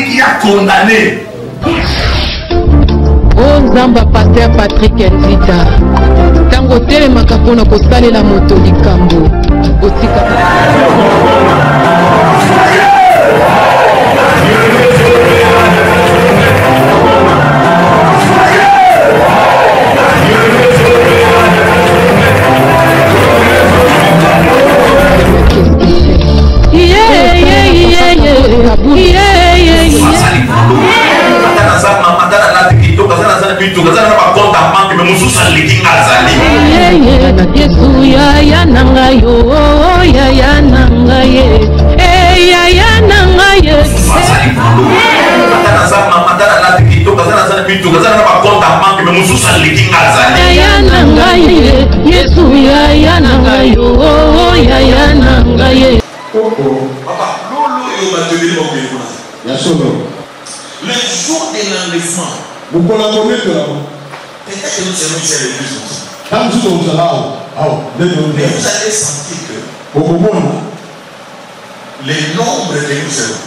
qui a condamné. Oh Nzamba Pasteur Patrick Nzita. Tango tele makapona kosale la moto likambo. Otika. Yesu ya nangayo ya nangaye ya nangaye Yesu ya nangayo ya nangaye. Le jour de l'enlèvement, peut-être que nous serons ici à l'église. Mais vous allez sentir que les nombres que nous serons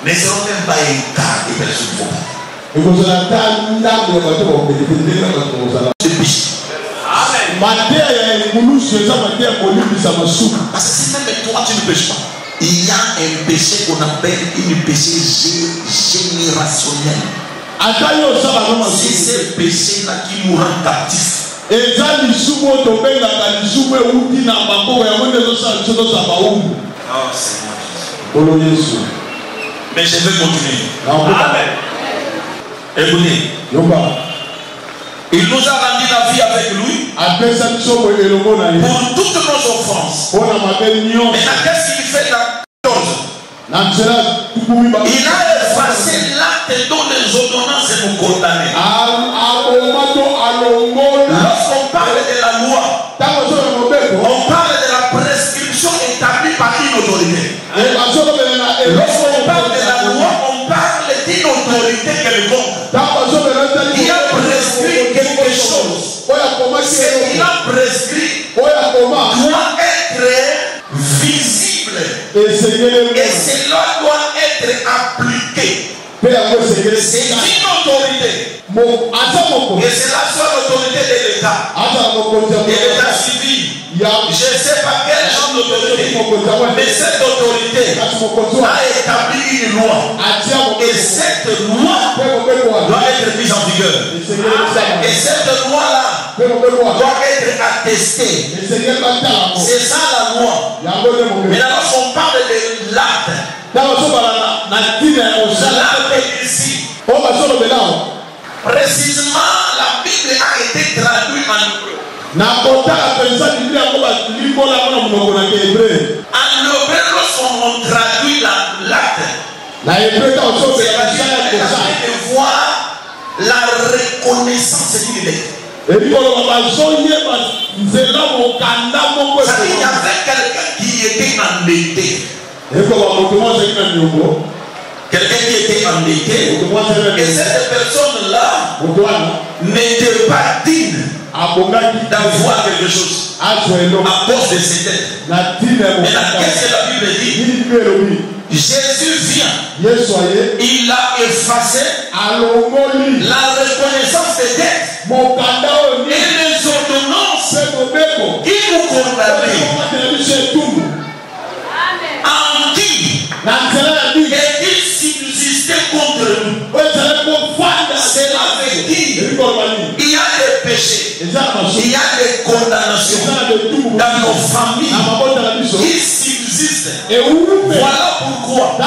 ne seront même pas un quart des personnes qui vont parce que si même toi tu ne pêches pas, il y a un péché qu'on appelle une péché générationnel. C'est ce péché-là qui nous rend captifs. Oh Seigneur Jésus. Mais je vais continuer. Amen. Écoutez. Il nous a rendu la vie avec lui pour toutes nos offenses. Maintenant, qu'est-ce qu'il fait là? Il a effacé l'acte dont les ordonnances nous condamnaient. Lorsqu'on parle de la loi, on parle de la prescription établie par une autorité. Lorsqu'on parle de la loi, on parle d'une autorité quelconque qui a prescrit quelque chose. Ce qu'il a prescrit doit être visible et cela doit être appliqué. C'est une autorité. Et c'est la seule autorité de l'État. De l'État civil. Je ne sais pas quel genre d'autorité. Mais cette autorité a établi une loi. Et cette loi doit être mise en vigueur. Et cette loi-là doit être attestée. C'est ça la loi. Mais lorsqu'on parle de l'acte, ici, précisément, la Bible a été traduite en hébreu. En hébreu, lorsqu'on traduit l'acte, c'est parce de voir la reconnaissance d'une lettre. C'est-à-dire qu'il y avait quelqu'un qui était endetté. Quelqu'un qui était endetté. Et cette personne-là n'était pas digne d'avoir quelque chose à cause de ses dettes. Maintenant, qu'est-ce que la Bible dit? Jésus vient. Il a effacé la reconnaissance des dettes et les ordonnances qui nous condamnaient. En qui et qui subsistait contre nous. Cela veut dire il y a des péchés, il y a des condamnations dans nos familles qui subsistent. Voilà pourquoi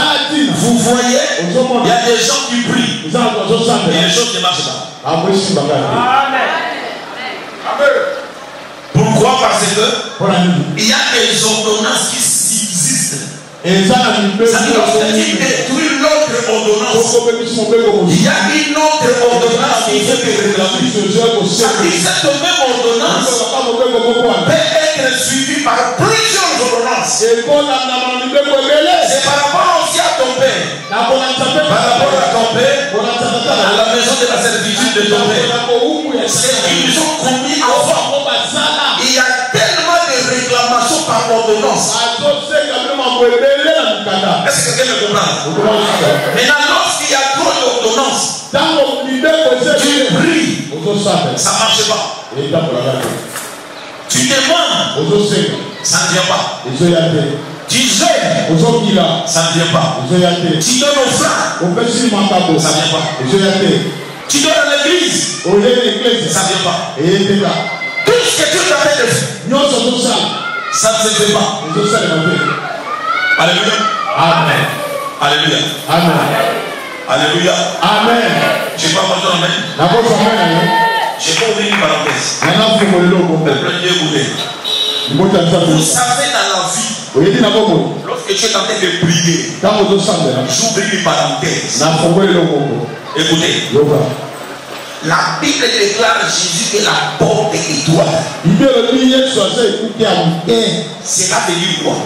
vous voyez, il y a des gens qui prient et les choses ne marchent pas. Pourquoi? Parce que il y a des ordonnances qui subsistent. Ça dit détruire l'autre ordonnance. Il y a une autre ordonnance qui fait que cette même ordonnance peut être suivie par plusieurs ordonnances. C'est par rapport aussi à ton père. Par rapport à ton père, à la maison de la servitude de ton père. C'est qu'ils ont commis avant. Il y a tellement de l'ordonnance. Est-ce que quelqu'un me comprend? Maintenant, lorsqu'il y a trop d'ordonnances, tu pries, ça ne marche pas. Tu demandes, ça ne vient pas. Tu jeûnes, ça ne vient pas. Tu donnes aux frères, ça ne vient pas. Tu donnes à l'église, ça ne vient pas. Tout ce que Dieu t'a fait de faire, ça ne se fait pas. Alléluia. Amen. Alléluia. Amen. Alléluia. Amen. Je n'ai pas entendu amen. Je n'ai pas ouvert une parenthèse. Vous savez dans la vie, lorsque tu es en train de prier, j'ouvre une parenthèse. Écoutez. La Bible déclare Jésus est la porte étoile. Cela veut dire quoi?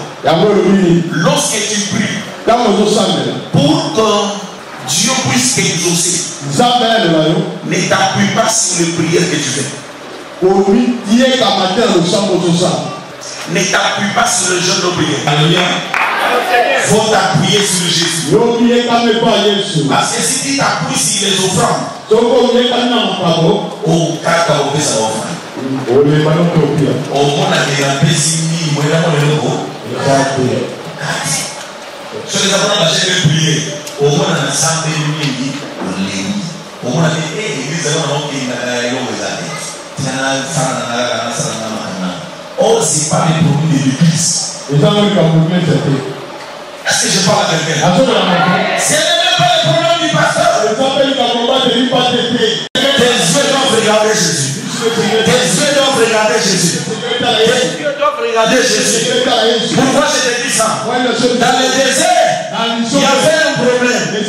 Lorsque tu pries, pour que Dieu puisse t'exaucer, ne t'appuie pas sur les prières que tu fais. Ne t'appuie pas sur le jeûne de prière. Alléluia. Il faut t'appuyer sur Jésus. Parce que si tu t'appuies sur les offrandes, au cas où ça va offrir. Au monde a des rapésimi, moi là on est là. Sur les apprenants de j'ai prié. Au monde a des santé mini, au monde a des églises là on qui n'a oh, c'est pas les problèmes de l'église. Est-ce que je parle à quelqu'un? Ce n'est même pas le problème du pasteur. Tes yeux doivent regarder Jésus. Tes yeux doivent regarder Jésus. Tes yeux doivent regarder Jésus. Pourquoi je te dis ça? Dans le désert, il y avait un problème. Les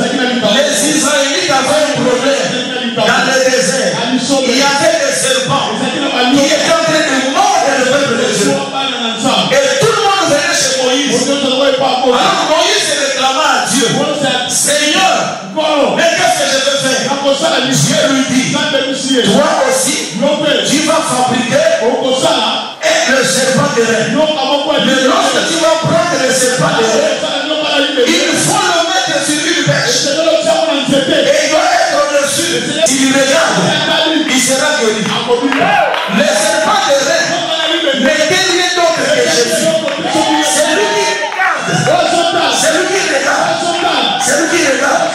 Israélites avaient un problème. Dans le désert, il y avait des serpents qui étaient en train de mordre le peuple de Dieu. Et tout le monde venait chez Moïse. Alors Moïse réclama à Dieu, Seigneur, mais qu'est-ce que je vais faire? Dieu lui dit, toi aussi, tu vas fabriquer le serpent de reine. Mais lorsque tu vas prendre le serpent de reine, il faut le mettre sur une pêche. Et il doit être au-dessus. S'il regarde, il sera guéri. Le serpent de reine n'était rien d'autre que Jésus. C'est lui qui regarde. C'est lui qui regarde. C'est lui qui regarde.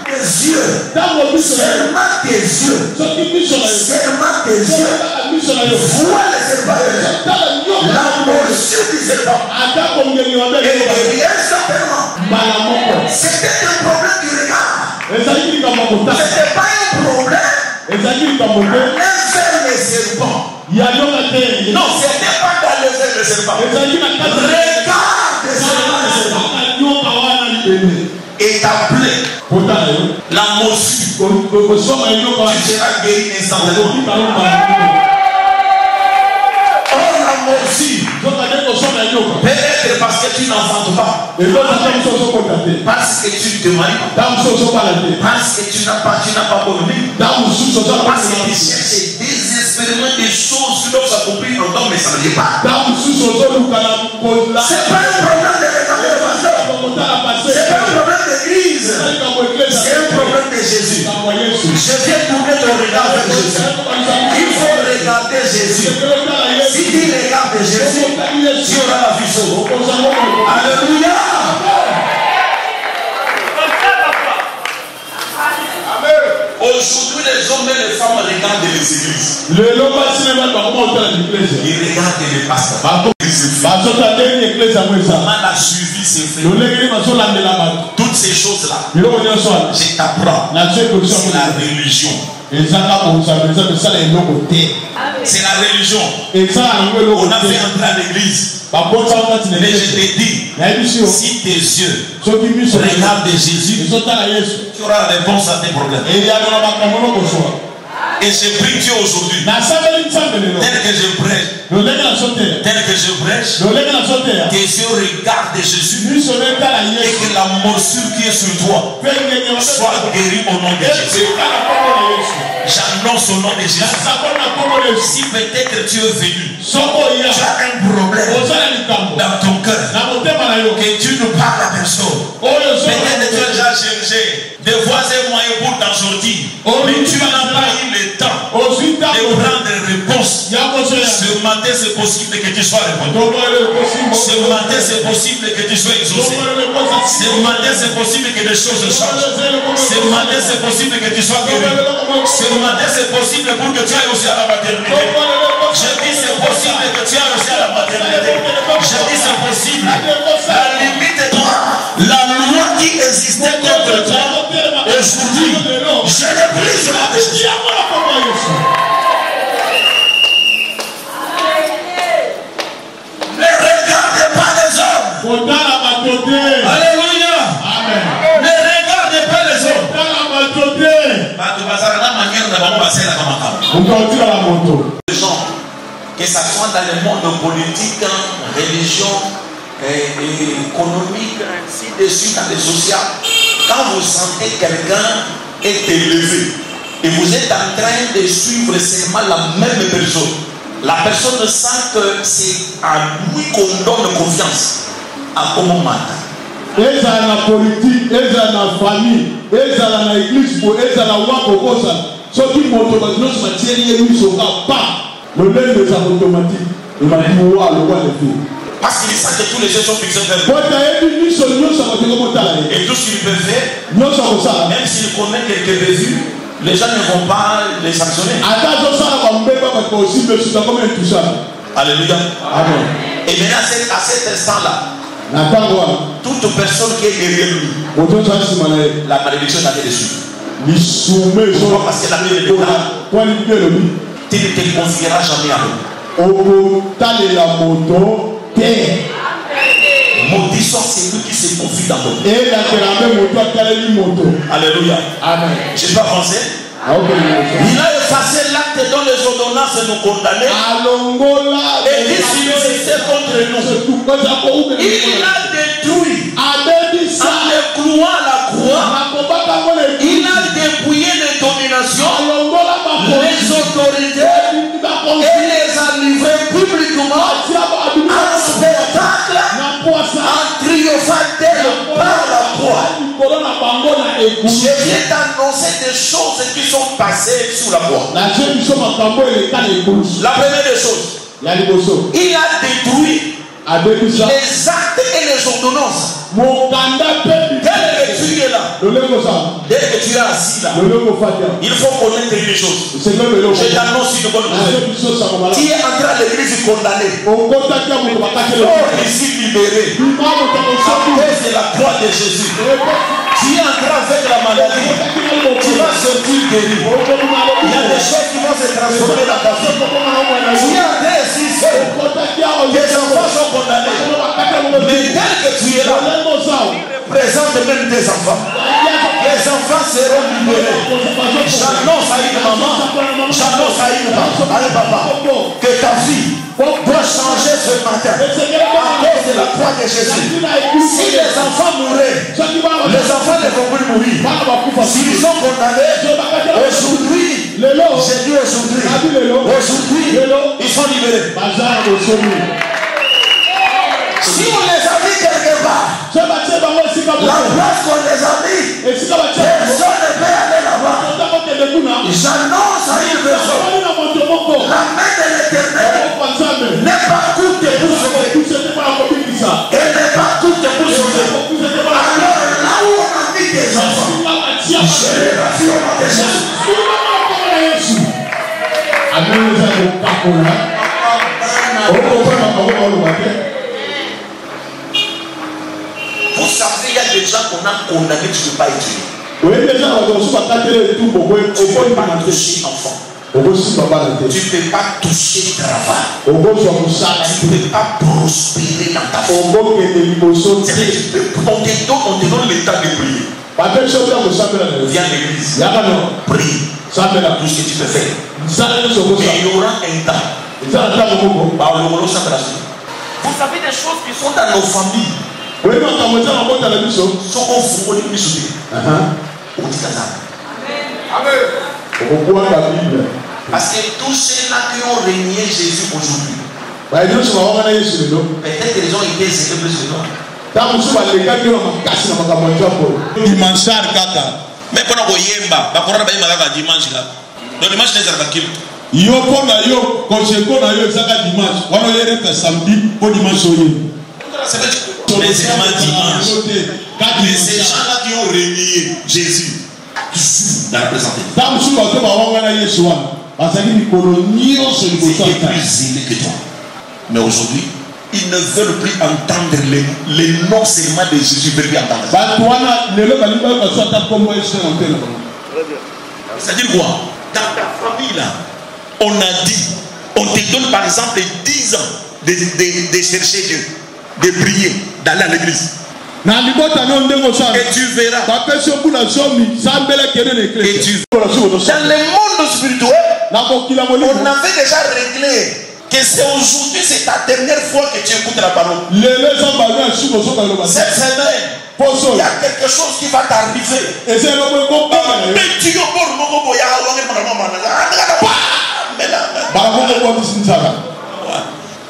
Tes yeux. Seulement tes yeux. Seulement tes yeux. Vois le serpent de reine. La morsure du serpent. Et rien certainement. C'était un problème du regard. C'était pas un problème. Un vers les serpents. Non, c'était pas dans le vers les serpents. Regarde les serpents. Et t'appelé la morsure. Tu seras guéri instantanément. Peut-être parce que tu n'enfantes pas. Parce que tu ne te maries pas. Parce que tu n'as pas bonne vie. Parce que tu cherches désespérément des choses qui doivent s'accomplir en temps, mais ça ne vient pas. C'est pas un problème de regarder le pasteur. C'est pas un problème d'église. C'est un problème de Jésus. Je viens tourner ton regard vers Jésus. Il faut regarder Jésus. Si tu regardes Jésus, tu auras la vie sauve. Alléluia. Aujourd'hui, les hommes et les femmes regardent les églises. Ils regardent les pasteurs. Comment a suivi ses frères. Toutes ces choses-là, je t'apprends. C'est la religion. C'est la religion. On a fait entrer à l'église. Mais je te dis, si tes yeux regardent Jésus, tu auras la réponse à tes problèmes. Et je prie Dieu aujourd'hui, tel que je prêche, tes yeux regardent Jésus et que la morsure qui est sur toi soit guérie au nom de Jésus. J'annonce au nom de Jésus. Si peut-être tu es venu, tu as un problème, dans ton cœur. Que Dieu nous parle à personne. Peut-être que tu as déjà cherché des voies et moyens pour t'en sortir. Mais tu n'as pas eu le temps de prendre des réponses. Ce matin, c'est possible que tu sois répondu. Ce matin, c'est possible que tu sois exaucé. Ce matin, c'est possible que des choses changent. Ce matin, c'est possible que tu sois guéri. Ce matin, c'est possible pour que tu ailles aussi à la maternité. Je dis c'est possible que tu ailles aussi à la maternité. Je dis c'est possible. La limite est toi. La loi qui existait contre toi, aujourd'hui, je l'ai prise sur la décision. Ne regardez pas les hommes. Alléluia. Amen. Ne regardez pas les hommes. Les gens, que ce soit dans le monde politique, religion, économique, ainsi de suite, dans les social, quand vous sentez quelqu'un est élevé et vous êtes en train de suivre seulement la même personne, la personne sent que c'est à lui qu'on donne confiance. À comment matin? Et ça la politique, et ça la famille, et ça la église, et ça la loi pour ça. Ce qui m'automatise, matière, lui sera pas le même des automatiques. Il m'a dit, le roi le fait. Parce qu'il sent que tous les yeux sont fixés vers lui. Et tout ce qu'il peut faire, même s'il commet quelques bévues, les gens ne vont pas les sanctionner. Alléluia. Amen. Et maintenant, à cet instant-là, toute personne qui est derrière lui, la malédiction est allée dessus. Parce que la Bible est là. Tu ne te confieras jamais à lui. Maudit soit celui qui se confie dans toi. Alléluia. Amen. Je peux avancer. Il a effacé l'acte dont les ordonnances nous condamnaient. Et dit si c'était contre nous. Il a détruit en le clouant à la croix. Il a dépouillé les dominations, les autorités et les a livrés publiquement en spectacle, en triomphateur par la croix. Je viens d'annoncer des choses qui sont passées sous la croix. La première des choses, il a détruit les actes et les ordonnances. Dès que tu es là, dès que tu es assis là, il faut connaître une chose. Je t'annonce une bonne nouvelle. Tu es entré à l'église condamné. Oh, ici libéré. À cause de la croix de Jésus. Tu es entré avec la maladie. Tu vas sortir guéri. Il y a des choses qui vont se transformer dans ta vie. Tu es entré ici seul. Tes enfants sont condamnés. Mais dès que tu es là, présente même tes enfants. Les enfants seront libérés. J'annonce à une maman, j'annonce à une papa, que ta vie doit changer ce matin à cause de la croix de Jésus. Si les enfants mouraient, les enfants ne vont plus mourir. S'ils sont condamnés, aujourd'hui, j'ai dit aujourd'hui, ils sont libérés. Si on les a mis quelque part, la place qu'on les a mis, personne ne peut aller là-bas. J'annonce à une personne, la main de l'Éternel n'est pas courte pour sauver. Elle n'est pas courte pour sauver. Alors là où on a mis des enfants, je les rassure à des choses. Vous savez, il y a des gens qu'on a condamnés, tu ne peux pas étudier. Tu ne peux pas toucher enfant. Tu ne peux pas toucher travail. Tu ne peux pas prospérer dans ta vie. On te donne le temps de prier. Viens à l'église. Prie. Tout ce que tu peux faire. Mais il y aura un temps. Vous savez des choses qui sont dans nos familles. Parce que tous ceux-là qui ont régné Jésus aujourd'hui, Peut-être que les gens étaient zélés plus que nous. Dimanche kaka. Mais pendant qu'on yemba, bah pendant qu'on yemba dimanche là. Donc dimanche n'est pas qu'il. Yo pona yo, koncheko na yo zaka dimanche. Wana yere ka samedi pour dimanche oye. C'est vrai. Mais c'est dimanche. Ces gens-là qui ont renié Jésus. Dans la présenter. C'est plus zélé que toi. Mais aujourd'hui, ils ne veulent plus entendre les noms seulement de Jésus, ils veulent plus entendre. C'est-à-dire quoi? Dans ta famille là, on a dit, on te donne par exemple 10 ans de chercher Dieu, de prier, d'aller à l'église. Et tu verras. Et tu verras. Dans le monde spirituel, on avait déjà réglé que c'est aujourd'hui, c'est ta dernière fois que tu écoutes la parole. Cette semaine, il y a quelque chose qui va t'arriver.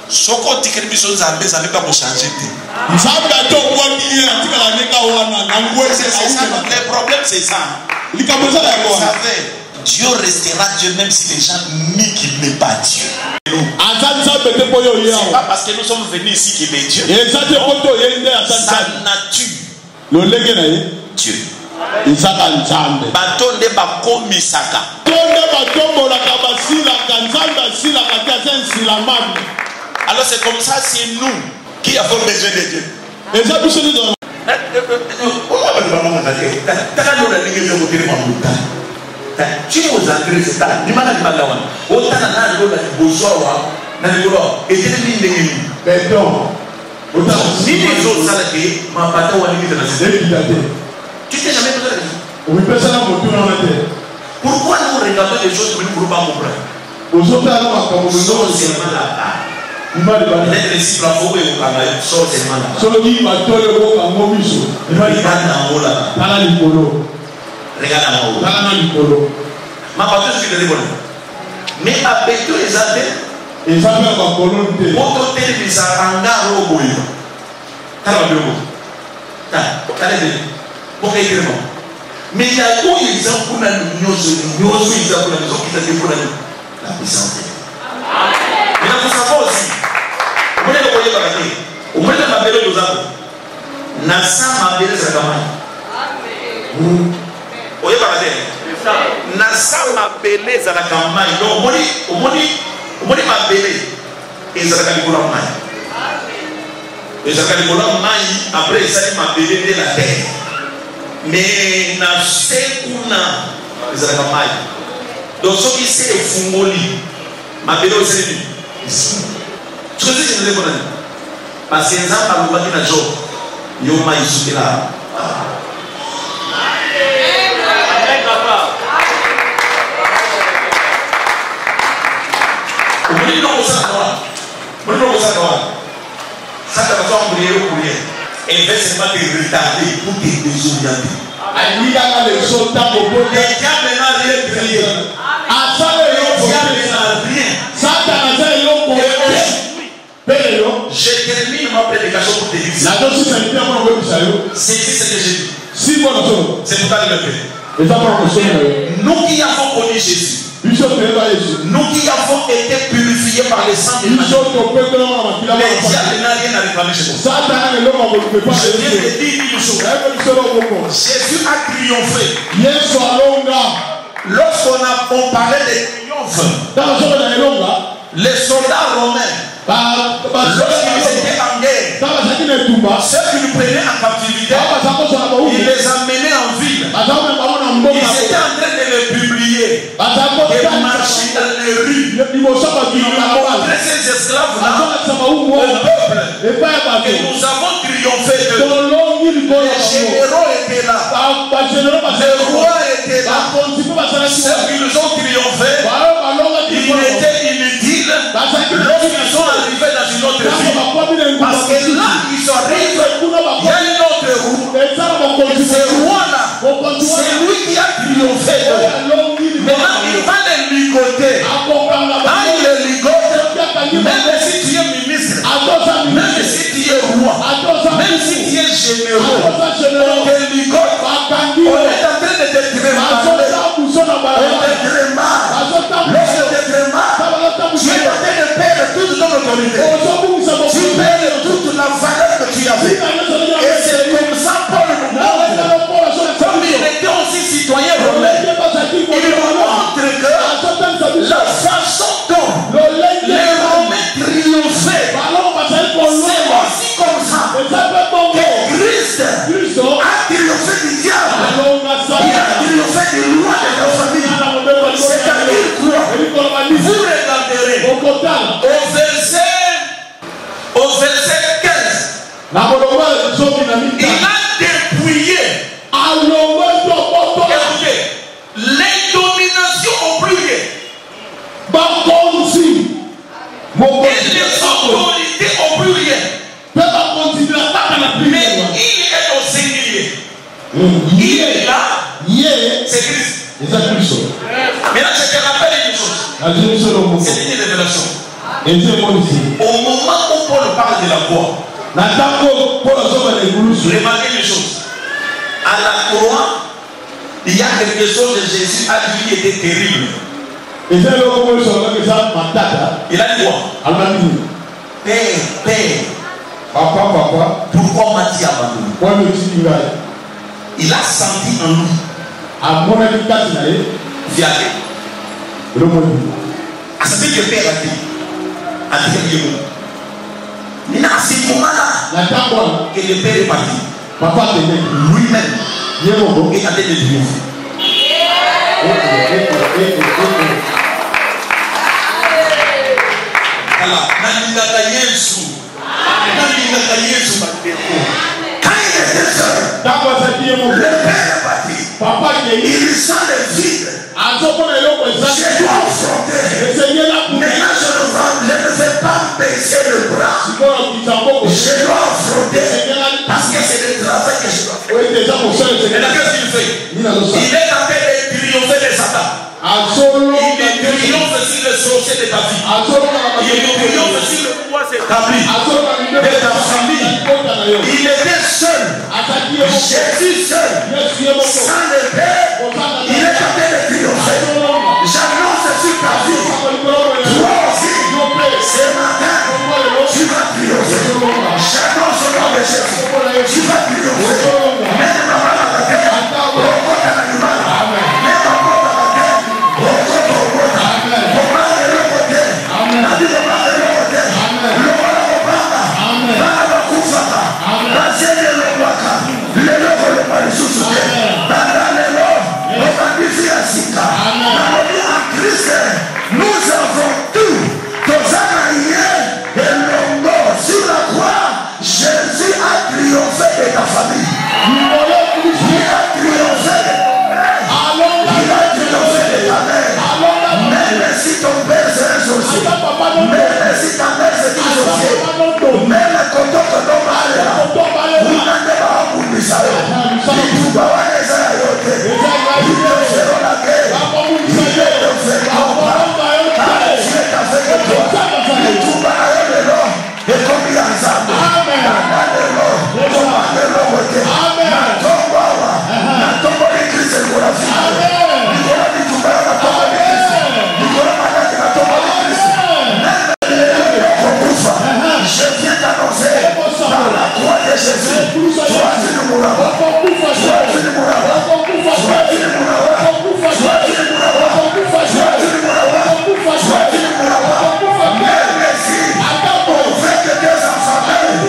Soko tikeri biso nzambe ça n'est pas pour changer. Le problème c'est ça. Vous savez, Dieu restera Dieu même si les gens nient qu'il n'est pas Dieu. C'est pas parce que nous sommes venus ici qu'il est Dieu. Sa nature. Dieu. Batonde bakomisaka. Alors c'est comme ça, c'est nous qui avons besoin de Dieu. Tu es aux entrées, c'est ça. Tu m'as dit tu t'es jamais posé la question. Pourquoi nous regardons des choses que nous ne pouvons pas comprendre? Seulement là-bas. Peut-être les cibles à faux et au Canada, seulement là-bas. Regarde en haut. Ma partie, je suis de l'évolution. Mais à Béto, les athées, ils ont fait un colonne. Pour côté, ils ont un gars au bout. T'as le bureau. T'as les deux. Pour qu'il y ait mais il y a où ils ont pour la nous, ils ont pour la maison qui t'a pour la puissance. Mais là, vous savez aussi, vous voyez le voyer par la terre. Vous voyez la belle de Zabo. Nasa ma belle Zakamai. Vous voyez par la terre. Nasa ma belle Zakamai. Donc, au moni ma belle. Et Zakamai. Et Zakamai, après, il s'est ma belle de la terre. Mais na sekuna ezalaka mai donc soki se efungoli mabele oseli soki se nzele kona parce que nzambe alobaki na Job yo mai esukela omoni no kosala wa saka bato ambulie okulie et laisse-moi te retarder pour te désorienter. Les diables n'ont rien crié. Je termine ma prédication pour te dire. C'est ce que j'ai dit. C'est pour ça que je le fais. Nous qui avons connu Jésus. Nous qui avons été purifiés par le sang de Jésus, les diables n'ont rien à réclamer chez nous. Je viens de dire une chose. Jésus a triomphé. Lorsqu'on parlait de triomphe, les soldats romains, lorsqu'ils étaient en guerre, ceux qui nous prenaient en captivité, ils les amenaient en ville. Ils étaient en train de les publier, de marcher dans les rues. Ils nous montraient ces esclaves-là au peuple. Et nous avons triomphé de eux. Les généraux étaient là. Les rois étaient là. Ceux qui nous ont triomphé, ils étaient inutiles lorsqu'ils sont arrivés dans une autre ville. Parce que là, ils arrivent, il y a une autre roue. Et ce roi-là, c'est lui qui a triomphé d'eux. Maintenant, il va les ligoter. Quand il les ligote, même si tu es généreux. On te ligote. On est en train de te tirer mal. On te tire mal. Lorsque tu te mal, tu es en train de perdre toute ton autorité. Tu perds toute la valeur que tu avais. Et c'est comme ça Paul nous montre. Comme il était aussi citoyen romain, il nous montre que la façon dont les Romains triomphaient, c'est aussi comme ça que Christ a triomphé du diable. Il a triomphé du roi de la famille. C'est-à-dire quoi? Vous regarderez au verset 15. Il a dépouillé. Les dominations au pluriel. Et les autorités au pluriel. Mais il est au singulier. Il est là. C'est Christ. Maintenant, je te rappelle une chose. C'est une révélation. Au moment où Paul parle de la croix, remarquez une chose. À la croix, il y a quelque chose que Jésus a dit qui était terrible. Il a dit quoi? Père, papa, pourquoi m'as-tu abandonné? Il a senti en lui. Fiaké. À ce que le Père a dit. Mais à ce moment-là, que le Père est parti, lui-même, il est en train de triompher. Alors, quand il était seul, le Père est parti. Il sent le vide. Je dois affronter. Maintenant, je ne vais pas baisser le bras. Je dois affronter. Parce que c'est le travail que je dois faire. Et là, qu'est-ce qu'il fait? Il est en train de triompher de Satan. Il triomphe sur le sorcier de ta vie. Il triomphe sur le pouvoir établi de ta famille. Il était seul. Jésus seul. Sans le Père, il est en train de triompher. J'annonce sur ta vie. Toi aussi, ce matin, tu vas triompher. J'annonce au nom de Jésus. Tu vas triompher. Même maman à la terre, remonte à l'animal. Même maman à la terre, remonte au monde. Maman est le côté. La vie de maman est le côté. Le roi au baba. Baba Koufaka. Bazele le waka. Le logo le marisoussou. Baba le logo. On va vivre à Sika. En Christ, nous avons tout. Dans un aïe et l'ongo sur la croix, Jésus a triomphé de ta famille. Il a triomphé de ton père. Il a triomphé de ta mère. Même si ton père c'est un sorcier, même si ta mère c'est une sorcière, même quand on te parle, vous n'avez pas beaucoup de ça. Vous ne pouvez pas les ayoter. Ils te feront la guerre. Ils te feront pas. Dieu t'a fait que toi. Ils te parlent de l'or. Et comme il y a un sable. Dans de l'or. Comme de l'or côté. Dans ton bawa. Dans ton bawa d'église de la vie. Nicolas dit tout bas dans ton bawa d'église. Nicolas m'a dit dans ton bawa d'église. Je viens t'annoncer dans la croix de Jésus. Toi tu ne mourras pas. Toi tu ne mourras pas. Toi tu ne mourras pas. Toi tu ne mourras pas. Toi tu ne mourras pas. Toi tu ne mourras pas. Même si on fait que tes enfants meurent,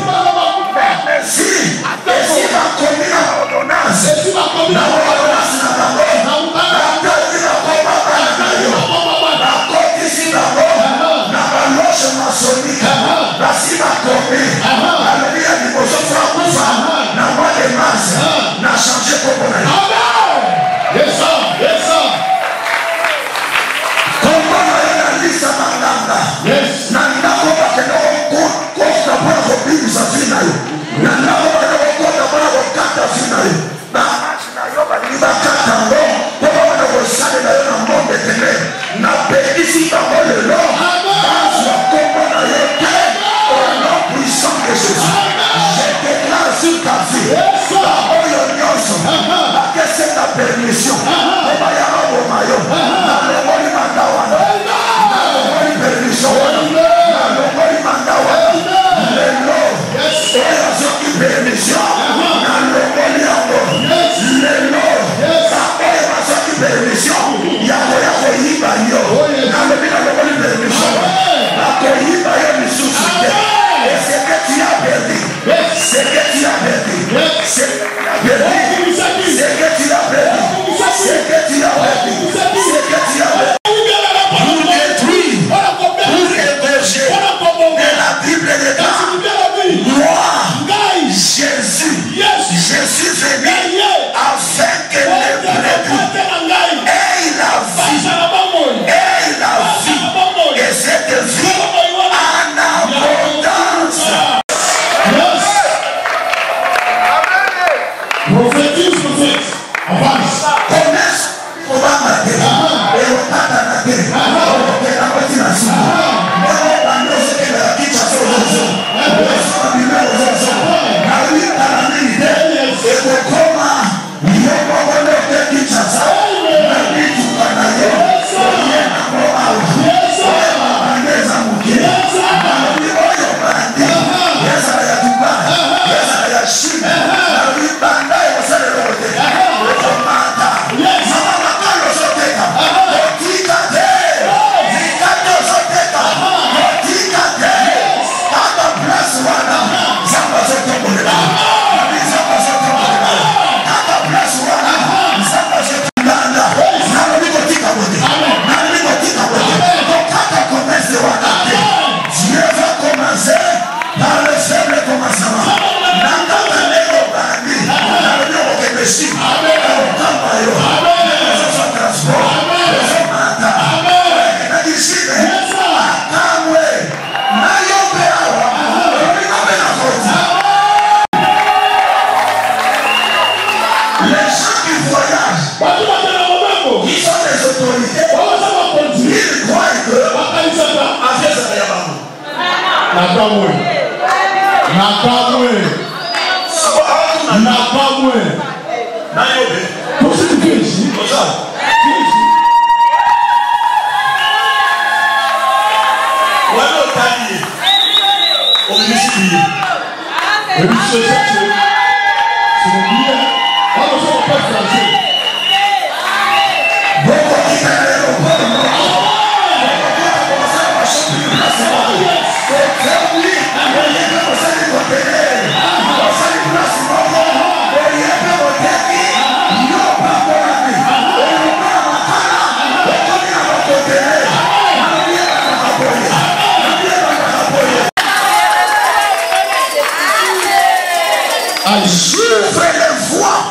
J'ouvre les voies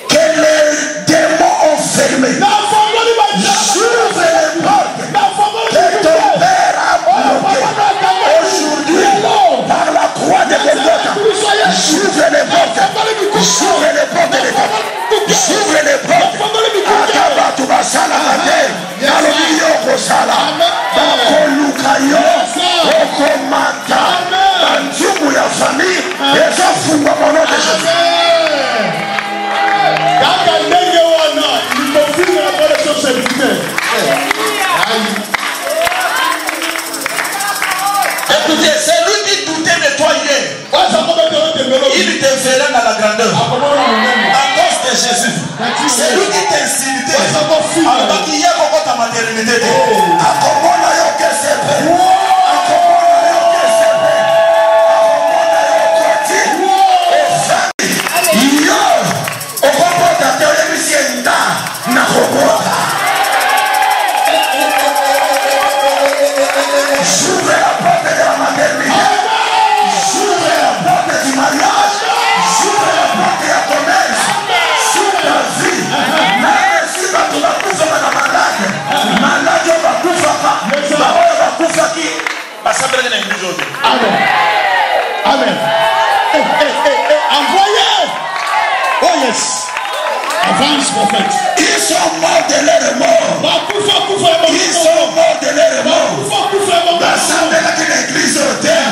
que les démons ont fermées. J'ouvre les portes que ton père a bloquées. Aujourd'hui, par la croix de Golgotha, j'ouvre les portes. J'ouvre les portes de l'État. J'ouvre les portes. Akabatu basala kate. Nalobiyo kosala. Bakolukayo. Okomata. Banjumu ya famille. Ezafungwa au nom de Jésus. Écoutez, c'est lui qui doutait de toi hier. Il te verra dans la grandeur. À cause de Jésus. C'est lui qui t'insultait. Alors qu'il y a encore ta maternité. J'ouvre la porte de la maternité. J'ouvre la porte du mariage. J'ouvre la porte de la commerce. Sur ta vie. Merci à tout le monde. Malade. Malade, on va tout faire. On va tout faire qui? Amen. Amen. Envoyez. Oh yes. Avance, prophète. Ils sont morts de leur mort. Ils sont morts de leur mort. L'assemblée de l'église au terre.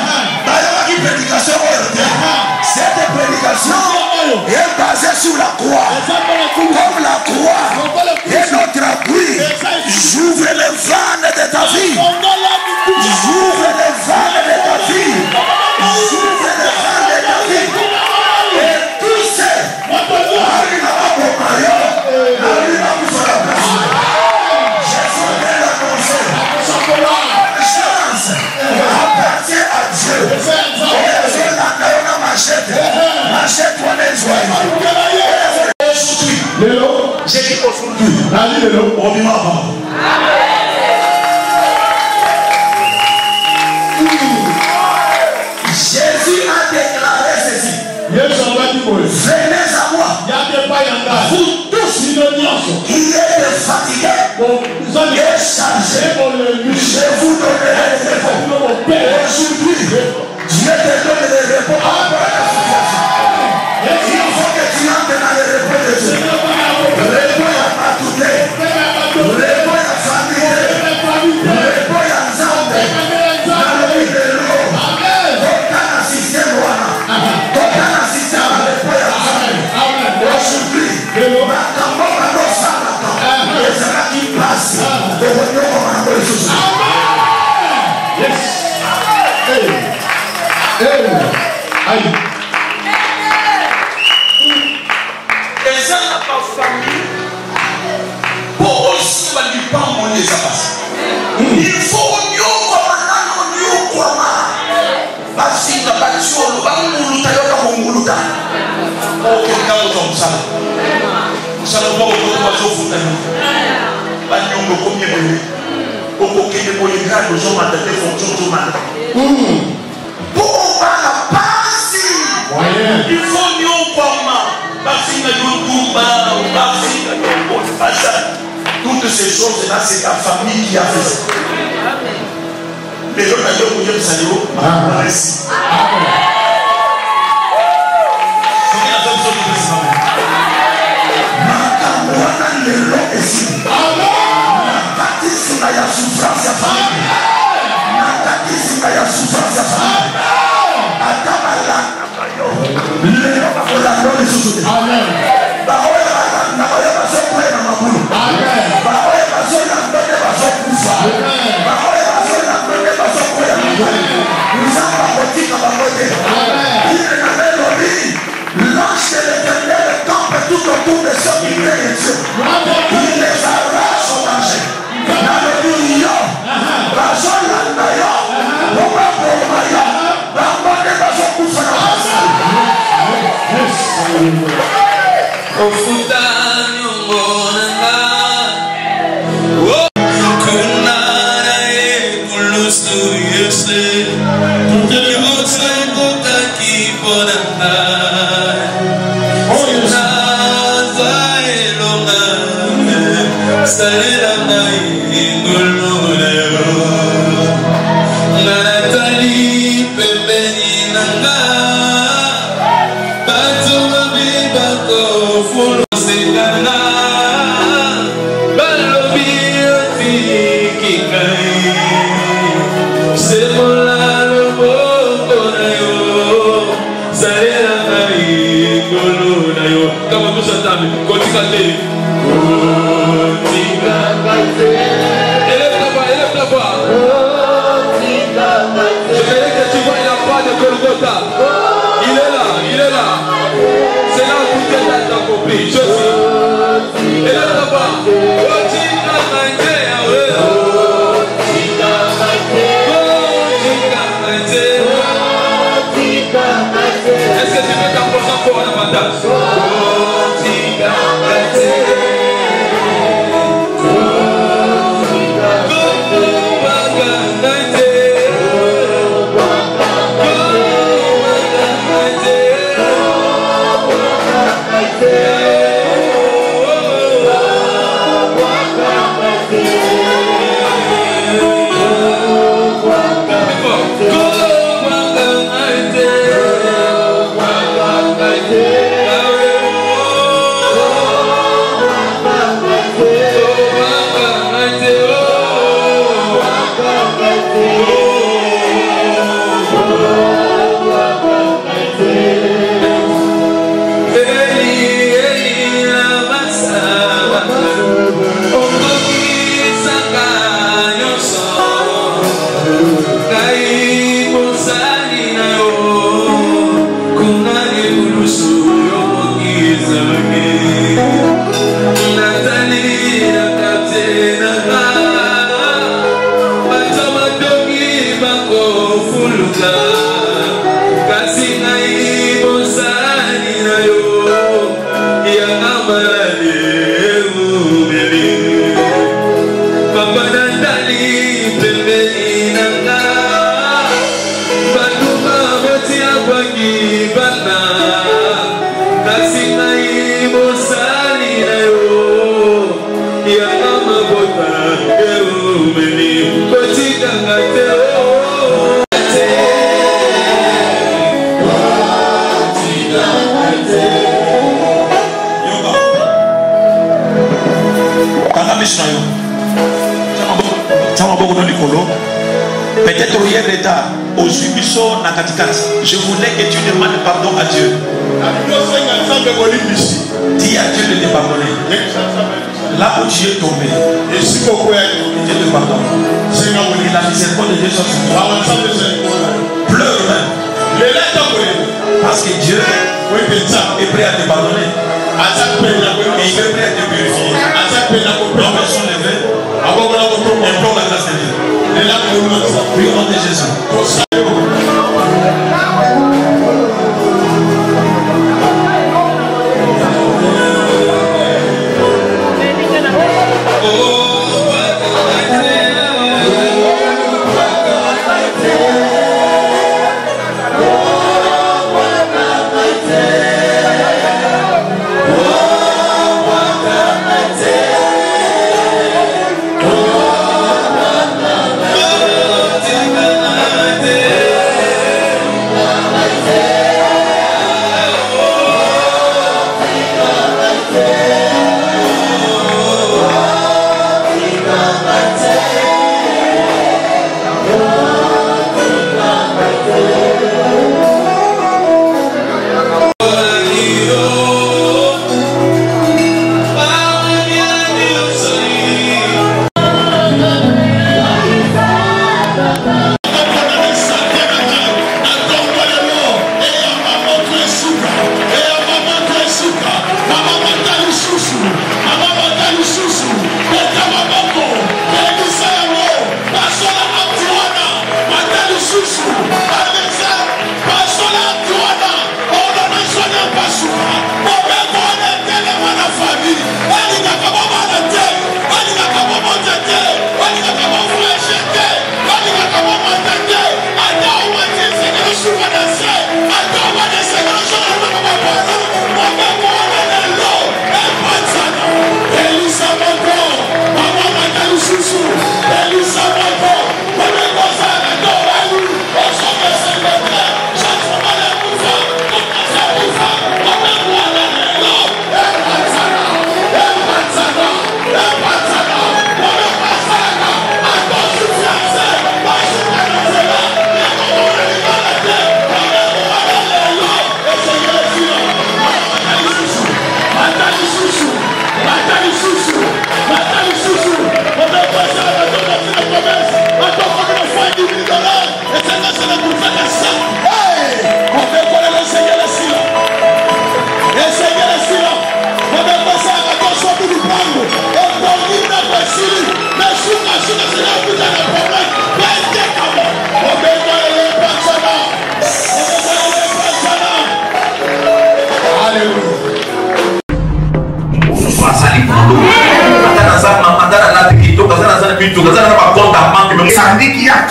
Une prédication au terre. Cette prédication est basée sur la croix. Comme la croix est notre appui. J'ouvre les vannes de ta vie. J'ouvre les vannes de ta vie. J'ouvre les vannes de ta vie. Et tout c'est arrive à mon mariage. Arrive à vous faire la place. J'ai fondé la conscience. Chance appartient à Dieu. Machette, on est joyeux. J'ai dit aujourd'hui. Jésus a déclaré ceci. Venez à moi. Vous tous qui êtes fatigués et chargés, je vous donnerai le repos. Aujourd'hui, Dieu te donne le repos. Il faut que tu entres dans le repos de Dieu. Le repos à Matouté. Le repos à famille. Le repos à Nzambe. Dans le vie de l'eau. Aucun assisté Moana. Aucun assisté à le repos à Nzambe. Aujourd'hui, ma campagne de Salata. Et c'est là qui passe. De revenir au Manago de Jésus. Yes. Aïe. Et ça n'a pas famille. Pour aussi du pain, on les a passés. Il faut nous comme parce que la bature, le bambou, le ok, quand on tombe ça. Nous allons voir au oiseau fontaine. Bagnon, le premier moyen. Au coquet de moyen, le jour matin, les fonctions du matin. Pour la passe. Il faut nous comme parce que toutes ces choses-là, c'est ta famille qui a fait ça. Les gens d'ailleurs, vous avez salué. Merci. Souffrance Amen. Lance l'Éternel campe tout autour de ceux qui craignent Dieu. Il les arrache au danger. Alléluia. Peut-être hier l'état au Subiso Nakatikati. Je voulais que tu demandes pardon à Dieu. Dis à Dieu de te pardonner. Là où tu es tombé, Dieu te pardonne. Et la miséricorde de Dieu soit sur toi. Pleure même. Parce que Dieu est prêt à te pardonner. Et il est prêt à te purifier. Nos mains sont levées. Implore la grâce de Dieu. Oui, au nom de Jésus.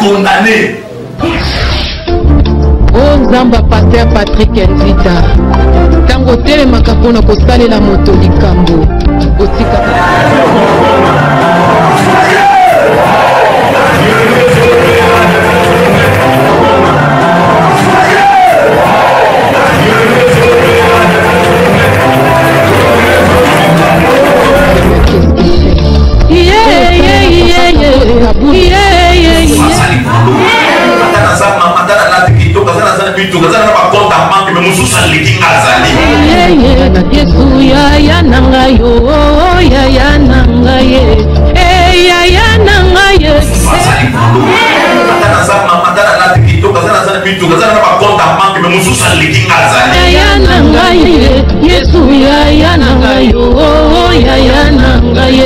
condamné. Oh Nzamba Pasteur Patrick Nzita. Tango tele makapona kosale la moto likambo. Otika. Yesu ya nanga yo ya nanga ye ya nanga ye Yesu ya nanga yo ya nanga ye